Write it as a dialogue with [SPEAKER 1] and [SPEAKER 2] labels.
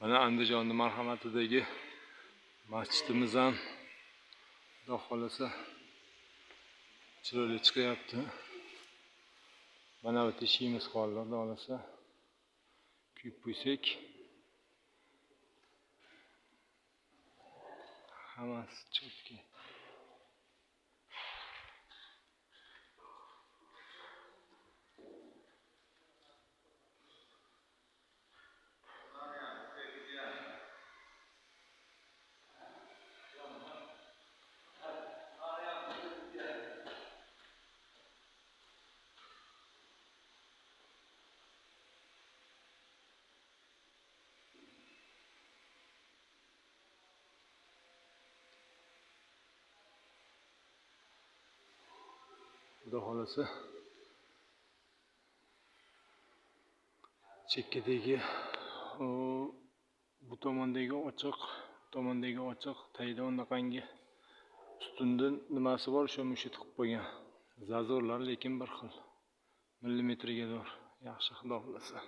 [SPEAKER 1] Mana Andijonning marhamatidagi masjidimiz ham Xudo xolasa chiroyli chiqyapti. Mana bu teshigimiz qoldi, Xudo xolasa kuyib qo'ysak hammasi chiqibdi. Xudo xolasa chekkadagi bu tomondagi ochiq, tagida unaqangi ustundan nimasi bor, o'sha mushit qilib qo'ygan. Zazorlar lekin bir xil millimetrga yaxshi, Xudo xolasa.